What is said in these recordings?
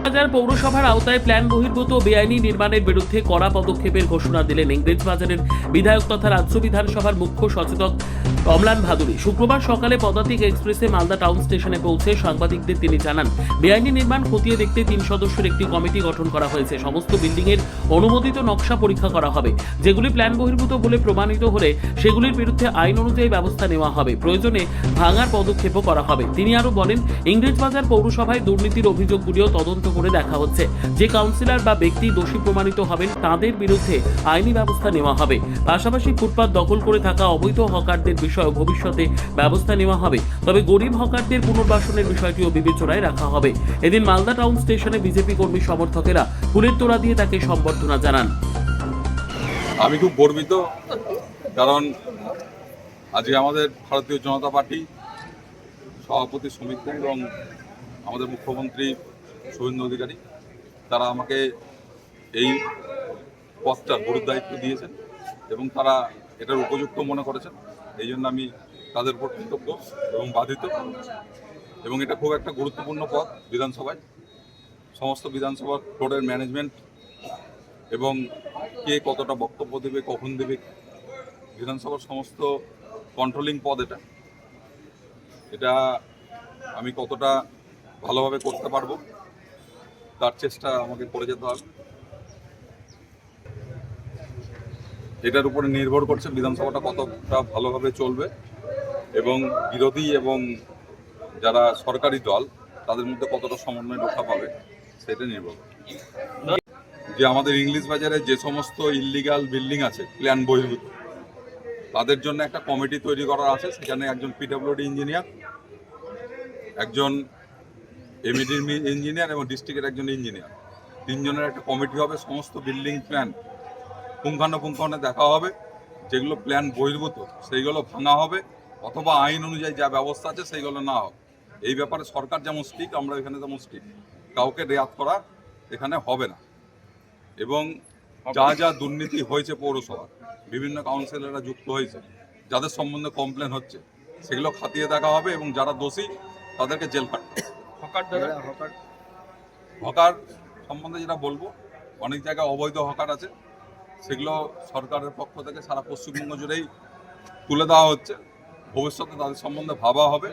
বাজার পৌরসভার আওতায় প্ল্যান বহির্ভূত বেআইনি নির্মাণের বিরুদ্ধে কড়া পদক্ষেপের ঘোষণা দিলেন ইংরেজবাজারের বিধায়ক তথা রাজ্য বিধানসভার মুখ্য সচেতক অম্লান ভাদুরী। শুক্রবার সকালে পদাতিক এক্সপ্রেসে মালদা টাউন স্টেশনে পৌঁছে সাংবাদিকদের তিনি জানান, বেআইনি নির্মাণ খতিয়ে দেখতে 3 সদস্যের একটি কমিটি গঠন করা হয়েছে। সমস্ত বিল্ডিং এর অনুমোদিত নকশা পরীক্ষা করা হবে। যেগুলি প্ল্যান বহির্ভূত বলে প্রমাণিত হলে সেগুলির বিরুদ্ধে আইন অনুযায়ী ব্যবস্থা নেওয়া হবে। প্রয়োজনে ভাঙার পদক্ষেপও করা হবে। তিনি আরো বলেন, ইংরেজবাজার পৌরসভায় দুর্নীতির অভিযোগগুলিও তদন্ত করে দেখা হচ্ছে। যে কাউন্সিলর বা ব্যক্তি দোষী প্রমাণিত হবেন তাদের বিরুদ্ধে আইনি ব্যবস্থা নেওয়া হবে। পাশাপাশি ফুটপাত দখল করে থাকা অবৈধ হকারদের বিষয়ে ভবিষ্যতে ব্যবস্থা নেওয়া হবে। তবে গরিব হকারদের পুনর্বাসনের বিষয়টিও বিবেচনায় রাখা হবে। এদিন মালদা টাউন স্টেশনে বিজেপি কর্মী সমর্থকেরা ফুলের তোড়া দিয়ে তাকে সম্বর্ধনা জানান। আমি খুব গর্বিত, কারণ আজকে আমাদের ভারতীয় জনতা পার্টি সভাপতি সুমিত দে এবং আমাদের মুখ্যমন্ত্রী শুভেন্দু অধিকারী তারা আমাকে এই পদটার গুরুর দায়িত্ব দিয়েছেন এবং তারা এটার উপযুক্ত মনে করেছেন। এই জন্য আমি তাদের উপর কৃতজ্ঞ এবং বাধিত। এবং এটা খুব একটা গুরুত্বপূর্ণ পদ বিধানসভায়। সমস্ত বিধানসভার ফ্লোরের ম্যানেজমেন্ট এবং কে কতটা বক্তব্য দেবে, কখন দেবে, বিধানসভার সমস্ত কন্ট্রোলিং পদ এটা আমি কতটা ভালোভাবে করতে পারবো তার চেষ্টা আমাকে করে যেতে হবে। এটার উপরে নির্ভর করছে বিধানসভাটা কতটা ভালোভাবে চলবে এবং বিরোধী এবং যারা সরকারি দল তাদের মধ্যে কতটা সমন্বয় রক্ষা পাবে সেটা নির্ভর করে। যে আমাদের ইংলিশ বাজারে যে সমস্ত ইললিগাল বিল্ডিং আছে প্ল্যান বহির্ভূত, তাদের জন্য একটা কমিটি তৈরি করা আছে। সেখানে একজন পিডব্লিউডি ইঞ্জিনিয়ার, একজন এমইডি ইঞ্জিনিয়ার এবং ডিস্ট্রিক্টের একজন ইঞ্জিনিয়ার, 3 জনের একটা কমিটি হবে। সমস্ত বিল্ডিং প্ল্যান পুঙ্খানুপুঙ্খনে দেখা হবে। যেগুলো প্ল্যান বহির্ভূত সেইগুলো ভাঙা হবে, অথবা আইন অনুযায়ী যা ব্যবস্থা আছে সেইগুলো না হবে। এই ব্যাপারে সরকার যেমন স্ট্রিক্ট, আমরা এখানে তেমন স্ট্রিক্ট। কাউকে রেয়াত করা এখানে হবে না। এবং যা যা দুর্নীতি হয়েছে পৌরসভা, বিভিন্ন কাউন্সিলররা যুক্ত হয়েছে, যাদের সম্বন্ধে কমপ্লেন হচ্ছে, সেগুলো খতিয়ে দেখা হবে এবং যারা দোষী তাদেরকে জেল কাটতে হবে। হকার সম্বন্ধে যেটা বলবো, অনেক জায়গায় অবৈধ হকার আছে, সেগুলো সরকারের পক্ষ থেকে সারা পশ্চিমবঙ্গ জুড়েই তুলে দেওয়া হচ্ছে। ভবিষ্যতে তাদের সম্বন্ধে ভাবা হবে,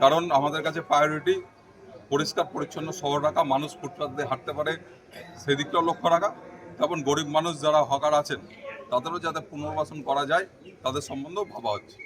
কারণ আমাদের কাছে প্রায়োরিটি পরিষ্কার পরিচ্ছন্ন শহর রাখা, মানুষ ফুটপাত দিয়ে হাঁটতে পারে সেদিকটাও লক্ষ্য রাখা, এবং গরিব মানুষ যারা হকার আছেন তাদেরও যাতে পুনর্বাসন করা যায় তাদের সম্বন্ধেও ভাবা হচ্ছে।